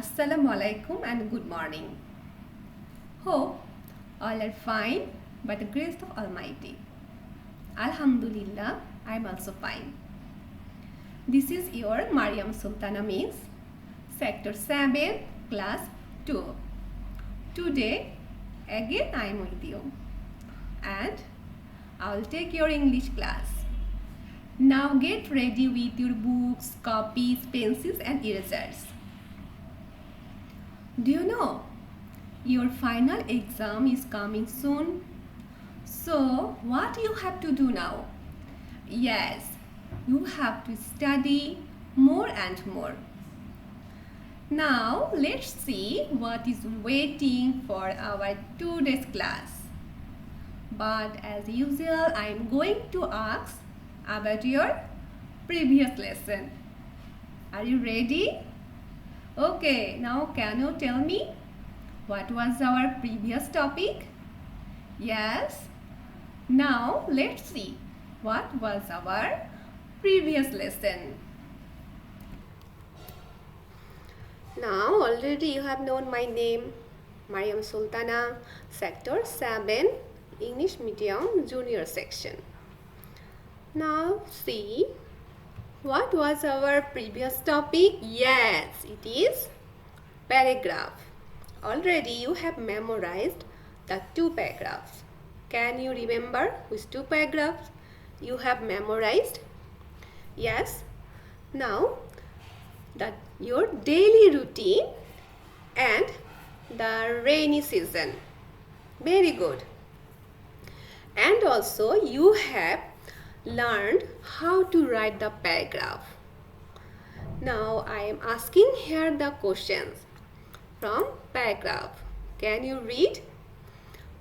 Assalamu alaikum and good morning. Hope all are fine by the grace of Almighty. Alhamdulillah, I am also fine. This is your Mariam Sultana Miss, Sector 7, Class 2. Today, again I am with you and I will take your English class. Now get ready with your books, copies, pencils and erasers. Do you know your final exam is coming soon? So what you have to do now? Yes, you have to study more and more. Now let's see what is waiting for our today's class. But as usual, I am going to ask about your previous lesson. Are you ready? Okay, now can you tell me what was our previous topic? Yes. Now let's see what was our previous lesson. Now already you have known my name, Mariam Sultana, Sector 7, English Medium Junior Section. Now see, what was our previous topic? Yes, it is paragraph. Already you have memorized the two paragraphs. Can you remember which two paragraphs you have memorized? Yes. Now, your daily routine and the rainy season. Very good. And also you have learned how to write the paragraph. Now I am asking here the questions from paragraph. Can you read?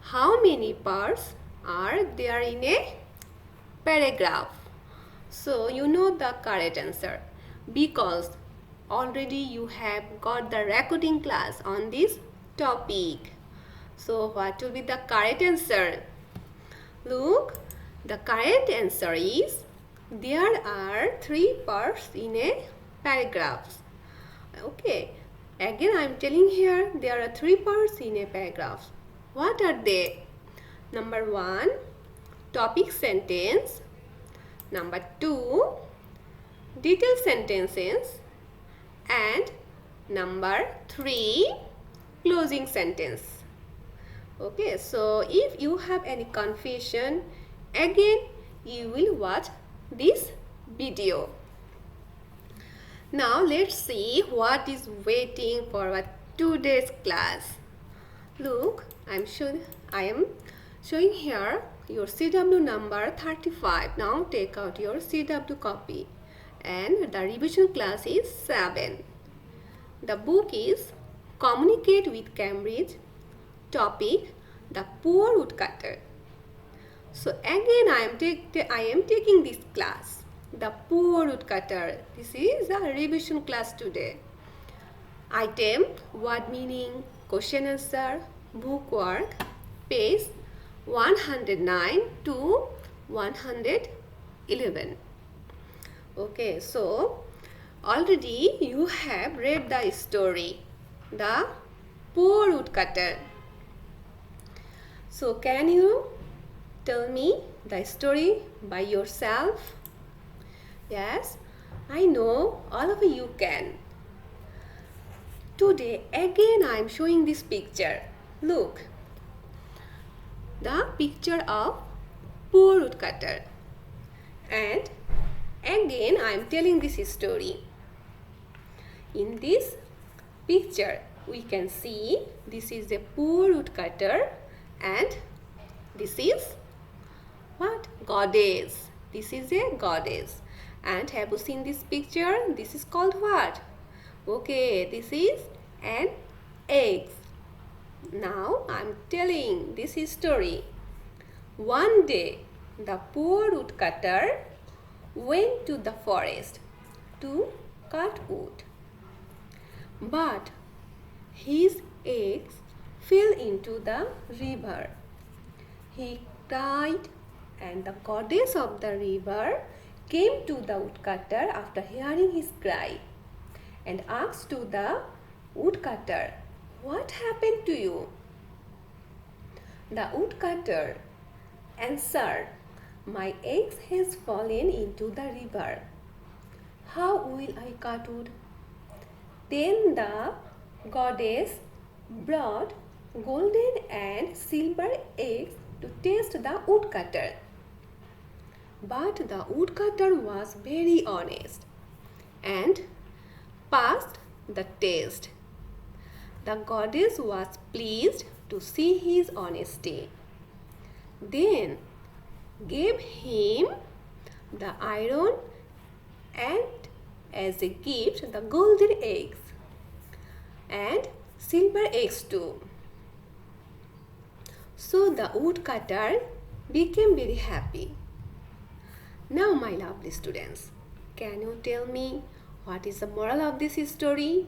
How many parts are there in a paragraph? So you know the correct answer because already you have got the recording class on this topic. So what will be the correct answer? Look, the correct answer is there are 3 parts in a paragraph. Okay, again I am telling here there are 3 parts in a paragraph. What are they? Number 1, topic sentence. Number 2, detailed sentences. And number 3, closing sentence. Okay, so if you have any confusion, again you will watch this video. Now let's see what is waiting for our today's class. Look, I am showing here your CW number 35. Now take out your CW copy and the revision class is 7. The book is Communicate with Cambridge. Topic, the poor woodcutter. So again I am taking this class, the poor woodcutter. This is a revision class today. Item, word meaning, question answer, book work, page 109 to 111. Okay, so already you have read the story, the poor woodcutter. So can you tell me the story by yourself? Yes, I know all of you can. Today again I am showing this picture. Look, the picture of poor woodcutter. And again I am telling this story. In this picture we can see this is a poor woodcutter and this is what? Goddess. This is a goddess. And have you seen this picture? This is called what? Okay, this is an egg. Now I am telling this story. One day the poor woodcutter went to the forest to cut wood. But his eggs fell into the river. He cried and the goddess of the river came to the woodcutter after hearing his cry and asked to the Woodcutter, what happened to you? The woodcutter answered, my axe has fallen into the river. How will I cut wood? Then the goddess brought golden and silver eggs to test the woodcutter. But the woodcutter was very honest and passed the test. The goddess was pleased to see his honesty. Then gave him the iron and as a gift the golden eggs and silver eggs too. So the woodcutter became very happy. Now my lovely students, can you tell me what is the moral of this story?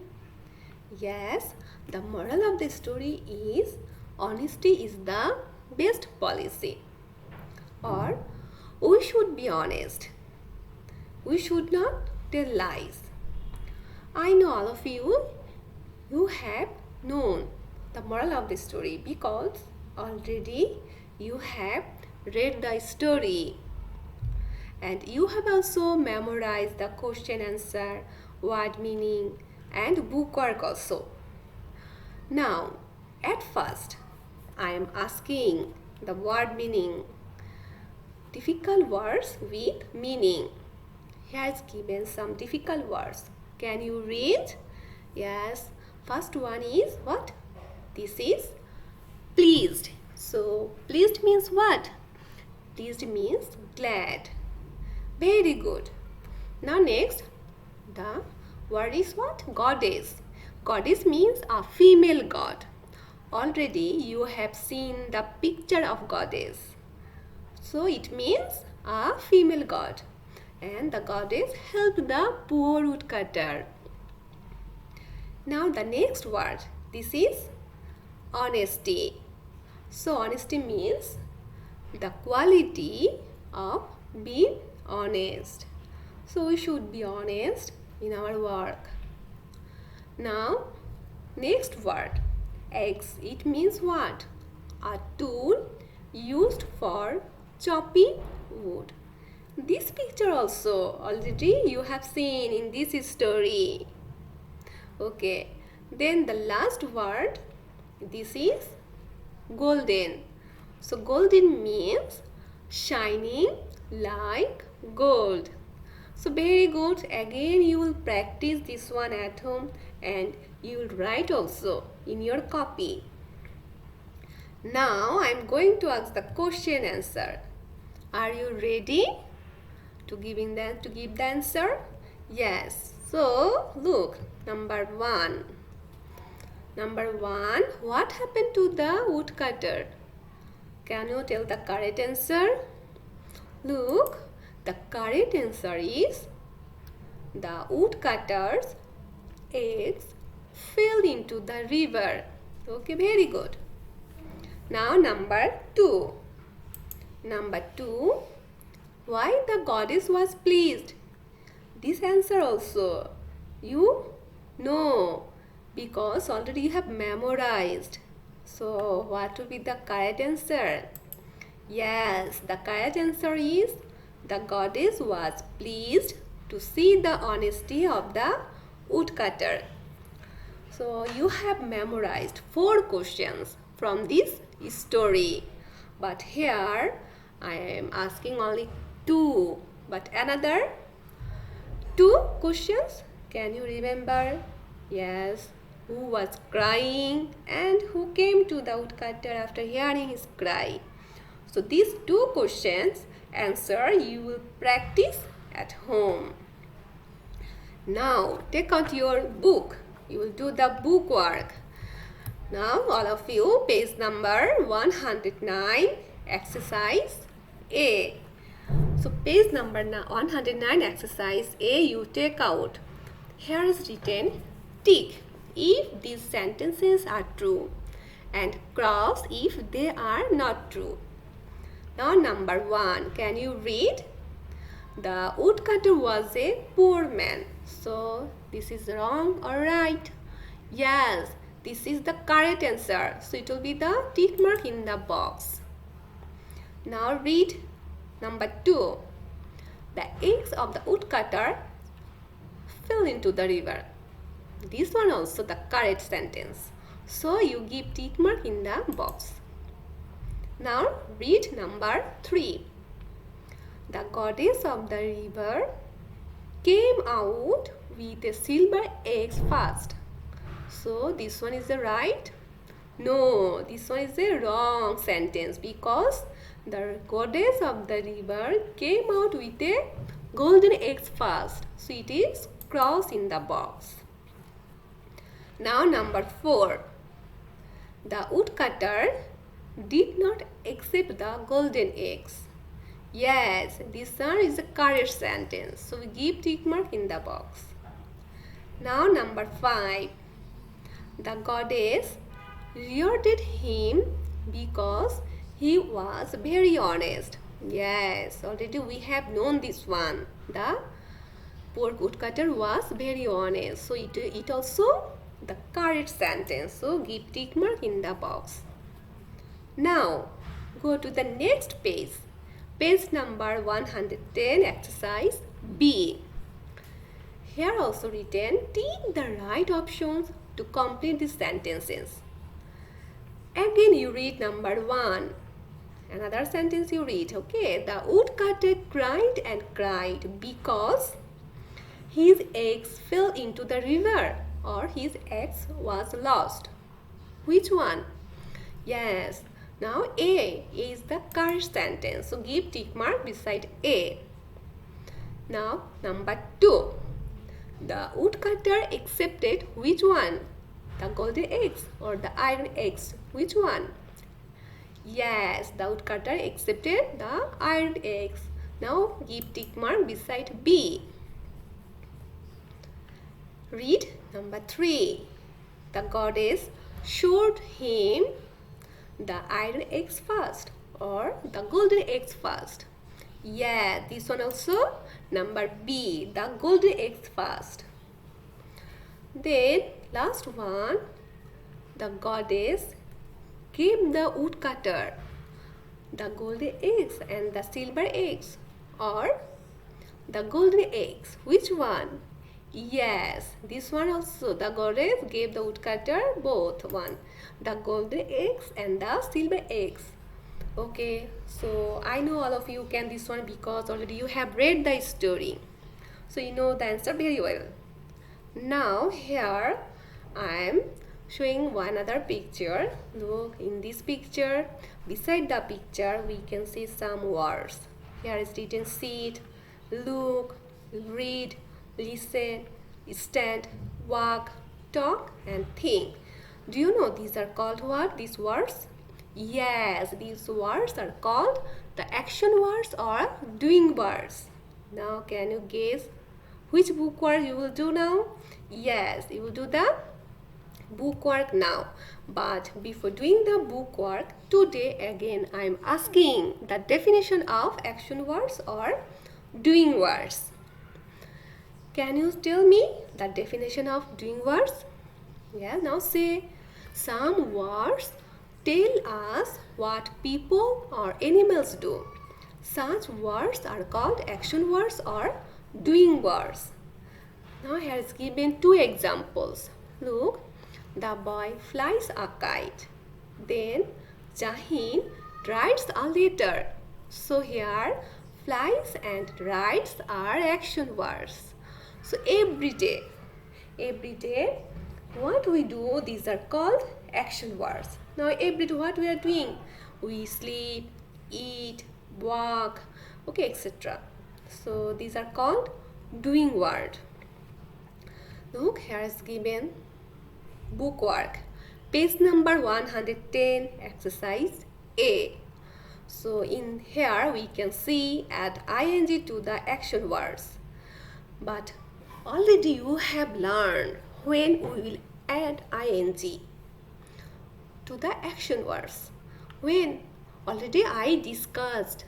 Yes, the moral of the story is honesty is the best policy. Or we should be honest. We should not tell lies. I know all of you have known the moral of the story because already you have read the story and you have also memorized the question answer, word meaning and book work also. Now, at first, I am asking the word meaning. Difficult words with meaning. Here is given some difficult words. Can you read? Yes. First one is what? This is pleased. So, pleased means what? Pleased means glad. Very good. Now next, the word is what? Goddess. Goddess means a female god. Already you have seen the picture of goddess. So it means a female god. And the goddess helped the poor woodcutter. Now the next word. This is honesty. So honesty means the quality of being honest. So we should be honest in our work. Now next word, axe. It means what? A tool used for chopping wood. This picture also already you have seen in this story. Okay, then the last word, this is golden. So golden means shining like gold. So very good. Again you will practice this one at home and you will write also in your copy. Now I am going to ask the question answer. Are you ready to give the answer? Yes. So look, number one. What happened to the woodcutter? Can you tell the correct answer? Look, the correct answer is the woodcutter's eggs fell into the river. Okay, very good. Now number two. Why the goddess was pleased? This answer also you know because already you have memorized. So what will be the correct answer? Yes, the correct answer is the goddess was pleased to see the honesty of the woodcutter. So you have memorized 4 questions from this story. But here I am asking only 2. But another 2 questions, can you remember? Yes. Who was crying and who came to the woodcutter after hearing his cry? So these 2 questions answer you will practice at home. Now take out your book. You will do the book work. Now all of you, page number 109, exercise A. So page number 109, exercise A, you take out. Here is written tick if these sentences are true and cross if they are not true. Now number 1, can you read? The woodcutter was a poor man. So this is wrong or right? Yes, this is the correct answer. So it will be the tick mark in the box. Now read number 2. The eggs of the woodcutter fell into the river. This one also the correct sentence. So you give tick mark in the box. Now read number 3. The goddess of the river came out with a silver egg first. So this one is the right? No, this one is the wrong sentence because the goddess of the river came out with a golden egg first. So it is cross in the box. Now number 4. The woodcutter did not accept the golden eggs. Yes, this one is the correct sentence. So we give tick mark in the box. Now number 5. The goddess rewarded him because he was very honest. Yes, already we have known this one. The poor woodcutter was very honest. So it also the correct sentence. So give tick mark in the box. Now go to the next page. Page number 110, exercise B. Here also written, take the right options to complete the sentences. Again you read number 1. Another sentence you read, okay. The woodcutter cried and cried because his eggs fell into the river or his eggs was lost. Which one? Yes. Now A is the correct sentence. So give tick mark beside A. Now number 2. The woodcutter accepted which one? The golden eggs or the iron eggs? Which one? Yes, the woodcutter accepted the iron eggs. Now give tick mark beside B. Read number 3. The goddess showed him the iron eggs first or the golden eggs first. Yeah, this one also number B, the golden eggs first. Then last one, the goddess gave the woodcutter the golden eggs and the silver eggs or the golden eggs. Which one? Yes, this one also. The goddess gave the woodcutter both one, the golden eggs and the silver eggs. Okay, so I know all of you can this one because already you have read the story. So you know the answer very well. Now here I am showing one other picture. Look, in this picture, beside the picture we can see some words. Here is written sit, look, read, listen, stand, walk, talk and think. Do you know these are called what? These words? Yes, these words are called the action words or doing words. Now can you guess which book work you will do now? Yes, you will do the book work now. But before doing the book work, today again I am asking the definition of action words or doing words. Can you tell me the definition of doing words? Yeah, now say some words tell us what people or animals do. Such words are called action words or doing words. Now here is given 2 examples. Look, the boy flies a kite. Then Jahin writes a letter. So here flies and writes are action words. So every day what we do, these are called action words. Now every day what we are doing? We sleep, eat, walk, okay, etc. So these are called doing word. Look, here is given book work. Page number 110, exercise A. So in here we can see add ing to the action words. But already you have learned when we will add ing to the action words. When already I discussed.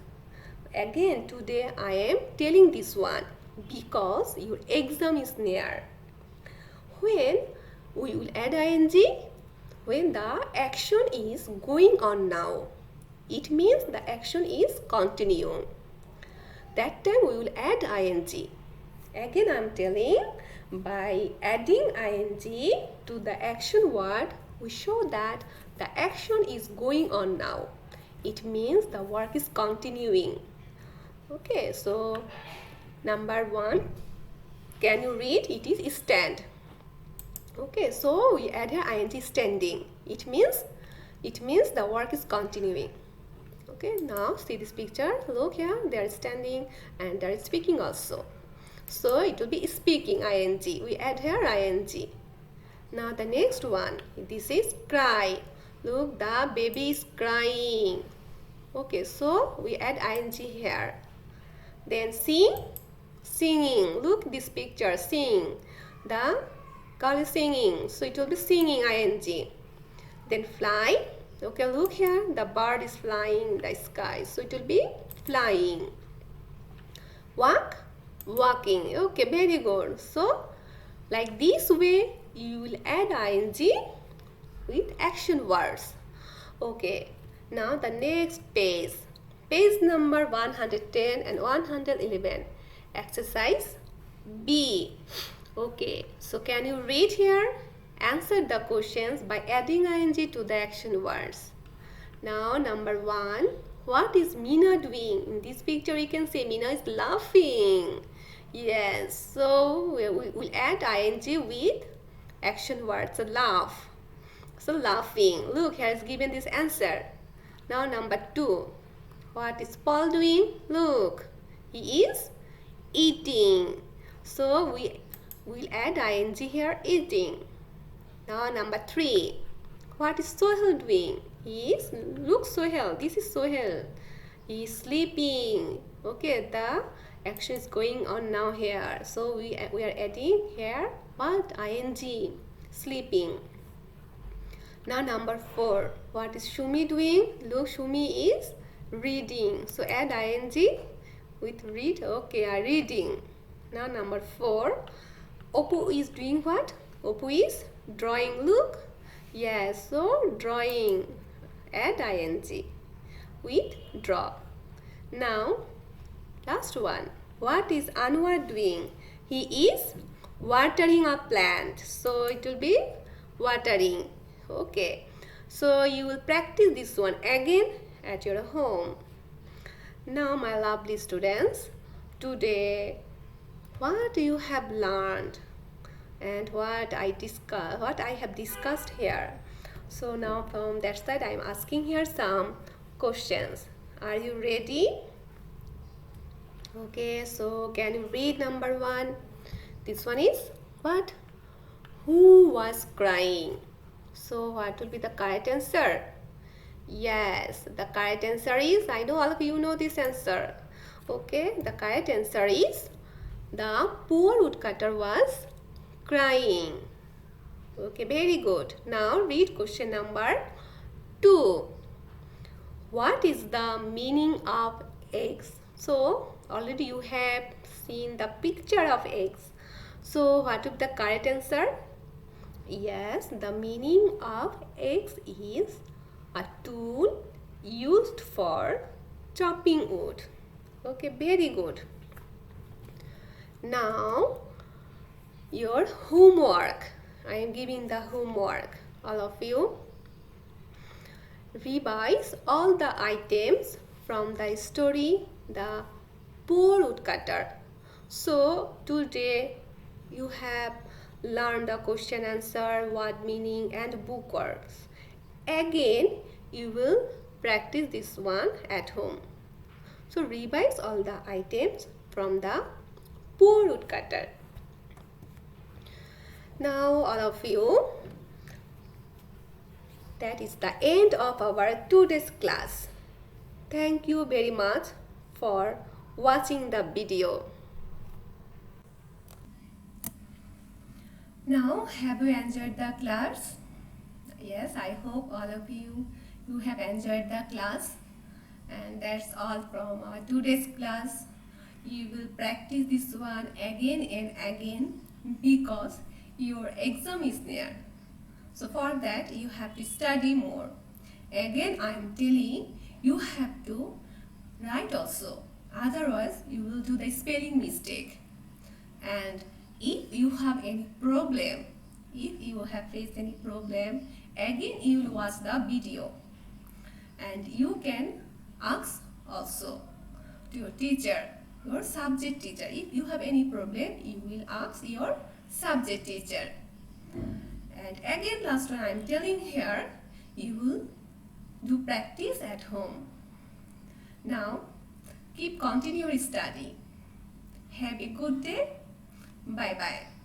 Again today I am telling this one because your exam is near. When we will add ing when the action is going on now. It means the action is continuing. That time we will add ing. Again I am telling, by adding ing to the action word, we show that the action is going on now. It means the work is continuing. Okay, so number 1, can you read? It is stand. Okay, so we add here ing standing. It means the work is continuing. Okay, now see this picture. Look here, they are standing and they are speaking also. So it will be speaking ing. We add here ing. Now the next one, this is cry. Look, the baby is crying. Okay, so we add ing here. Then sing, singing. Look this picture, sing. The girl is singing, so it will be singing ing. Then fly. Okay, look here, the bird is flying in the sky, so it will be flying. Walk, walking. Okay, very good. So like this way you will add ing with action words. Okay, now the next page, page number 110 and 111, exercise B. Okay, so can you read here? Answer the questions by adding ing to the action words. Now number 1, what is Mina doing? In this picture you can say Mina is laughing. Yes, so we will add ing with action words, so laugh. So laughing. Look, here is given this answer. Now number 2, what is Paul doing? Look, he is eating. So we will add ing here, eating. Now number 3, what is Sohel doing? He is, look Sohel, this is Sohel. He is sleeping. Okay, the action is going on now here. So we are adding here what? ing, sleeping. Now number 4, what is Shumi doing? Look, Shumi is reading. So add ing with read. Okay, reading. Now number 4, Oppu is doing what? Oppu is drawing. Look, yes, so drawing, add ing with draw. Now last one, what is Anwar doing? He is watering a plant, so it will be watering. Okay, so you will practice this one again at your home. Now my lovely students, today what you have learned and what I have discussed here. So now from that side I am asking here some questions. Are you ready? Okay, so can you read number 1? This one is what? Who was crying? So what will be the correct answer? Yes, the correct answer is, I know all of you know this answer. Okay, the correct answer is the poor woodcutter was crying. Okay, very good. Now read question number 2. What is the meaning of eggs? So already you have seen the picture of eggs. So what is the correct answer? Yes, the meaning of eggs is a tool used for chopping wood. Okay, very good. Now your homework. I am giving the homework. All of you revise all the items from the story The Poor Woodcutter. So today you have learned the question answer, word meaning and bookworks. Again you will practice this one at home. So revise all the items from The Poor Woodcutter. Now all of you, that is the end of our today's class. Thank you very much for watching the video. Now have you enjoyed the class? Yes, I hope all of you have enjoyed the class. And that's all from our today's class. You will practice this one again and again because your exam is near. So for that you have to study more. Again I am telling you have to write also. Otherwise you will do the spelling mistake. And if you have any problem, if you have faced any problem, again you will watch the video. And you can ask also to your teacher, your subject teacher. If you have any problem, you will ask your subject teacher. And again last one I am telling here, you will do practice at home. Now keep continue your study. Have a good day. Bye bye.